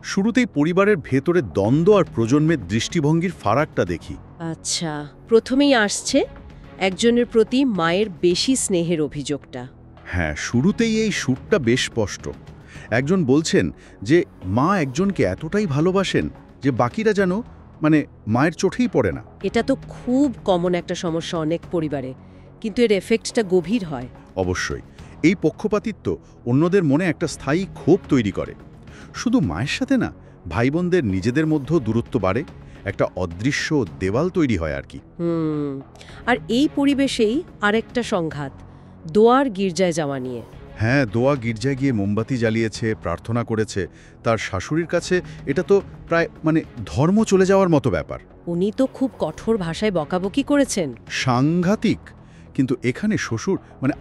শুরুতেই পরিবারের ভেতরে দ্বন্দ্ব আর প্রজন্মের দৃষ্টিভঙ্গির ফারাকটা দেখি। আচ্ছা, প্রথমেই আসছে একজনের প্রতি মায়ের বেশি স্নেহের অভিযোগটা। হ্যাঁ, শুরুতেই এই সুরটা বেশ স্পষ্ট। একজন বলছেন যে মা একজনকে এতটাই ভালোবাসেন যে বাকিরা যেন মায়ের চোখেই পড়ে না। এটা তো খুব কমন একটা সমস্যা অনেক পরিবারে, কিন্তু এর এফেক্টটা গভীর হয়। অবশ্যই এই পক্ষপাতিত্ব অন্যদের মনে একটা স্থায়ী ক্ষোভ তৈরি করে। শুধু মায়ের সাথে না, ভাই বোনদের নিজেদের মধ্যেও দূরত্ব বাড়ে, একটা অদৃশ্য দেওয়াল তৈরি হয় আর কি। আর এই পরিবেশেই আরেকটা সংঘাত, দোয়ার গির্জায় যাওয়া নিয়ে। হ্যাঁ, দোয়া গির্জায় গিয়ে মোমবাতি জ্বালিয়েছে, প্রার্থনা করেছে। তার শাশুড়ির কাছে এটা তো প্রায় ধর্ম চলে যাওয়ার মতো ব্যাপার। উনি তো খুব কঠোর ভাষায় বকাবকি করেছেন। সাংঘাতিক। কিন্তু এখানে শ্বশুর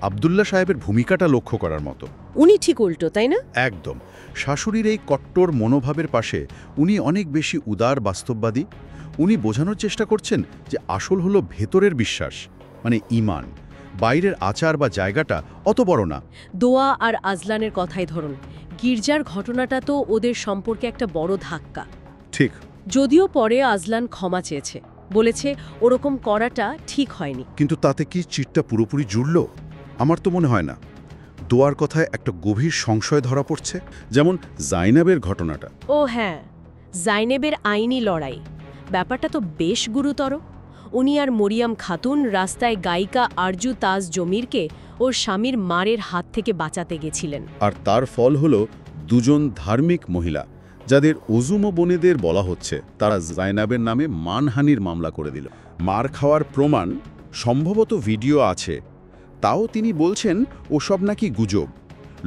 আব্দুল্লাহ সাহেবের ভূমিকাটা লক্ষ্য করার মতো। উনি ঠিক উল্টো, তাই না? একদম। শাশুড়ির এই কট্টর মনোভাবের পাশে উনি অনেক বেশি উদার বাস্তববাদী। উনি বোঝানোর চেষ্টা করছেন যে আসল হলো ভেতরের বিশ্বাস, ঈমান। বাইরের আচার বা জায়গাটা অত বড় না। দোয়া আর আজলানের কথাই ধরুন, গির্জার ঘটনাটা তো ওদের সম্পর্কে একটা বড় ধাক্কা। ঠিক। যদিও পরে আজলান ক্ষমা চেয়েছে, বলেছে ওরকম করাটা ঠিক হয়নি। কিন্তু তাতে কি চিটটা পুরোপুরি জুড়ল? আমার তো মনে হয় না। দোয়ার কথায় একটা গভীর সংশয় ধরা পড়ছে, যেমন জাইনাবের ঘটনাটা। ও হ্যাঁ, জাইনেবের আইনি লড়াই, ব্যাপারটা তো বেশ গুরুতর। উনি আর মরিয়াম খাতুন রাস্তায় গায়িকা আরজু তাজ জমিরকে ওর স্বামীর মারের হাত থেকে বাঁচাতে গেছিলেন। আর তার ফল হলো দুজন ধার্মিক মহিলা, যাদের ওজুম বোনেদের বলা হচ্ছে তারা জাইনাবের নামে মানহানির মামলা করে দিল। মার খাওয়ার প্রমাণ সম্ভবত ভিডিও আছে, তাও তিনি বলছেন ওসব নাকি গুজব।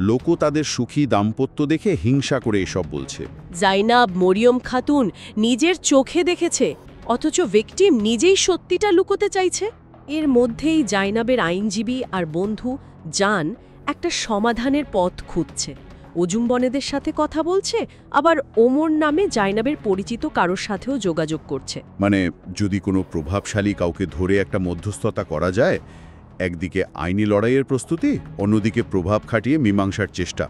লোকও তাদের সুখী দাম্পত্য দেখে হিংসা করে এসব বলছে। জাইনাব মরিয়ম খাতুন নিজের চোখে দেখেছে, অথচ ভিকটিম নিজেই সত্যিটা লুকোতে চাইছে। এর মধ্যেই জাইনাবের আইনজীবী আর বন্ধু জান একটা সমাধানের পথ খুঁজছে। ওজুম্বনেদের সাথে কথা বলছে, আবার ওমর নামে জাইনাবের পরিচিত কারোর সাথেও যোগাযোগ করছে। যদি কোনো প্রভাবশালী কাউকে ধরে একটা মধ্যস্থতা করা যায়, একদিকে আইনি লড়াইয়ের প্রস্তুতি, অন্যদিকে প্রভাব খাটিয়ে মীমাংসার চেষ্টা।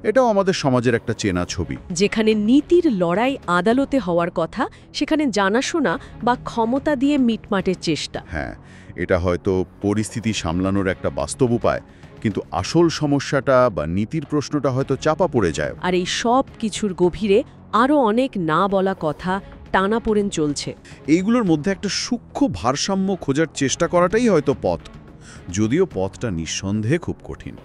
এটাও আমাদের সমাজের একটা চেনা ছবি। যেখানে নীতির লড়াই আদালতে হওয়ার কথা, সেখানে জানাশোনা বা ক্ষমতা দিয়ে মিটমাটের চেষ্টা। হ্যাঁ, এটা হয়তো পরিস্থিতি সামলানোর একটা বাস্তব উপায়, কিন্তু আসল সমস্যাটা বা নীতির প্রশ্নটা হয়তো চাপা পড়ে যায়। আর এই সব কিছুর গভীরে আরও অনেক না বলা কথা টানাপোড়েন চলছে। এইগুলোর মধ্যে একটা সূক্ষ্ম ভারসাম্য খোঁজার চেষ্টা করাটাই হয়তো পথ, যদিও পথটা নিঃসন্দেহে খুব কঠিন।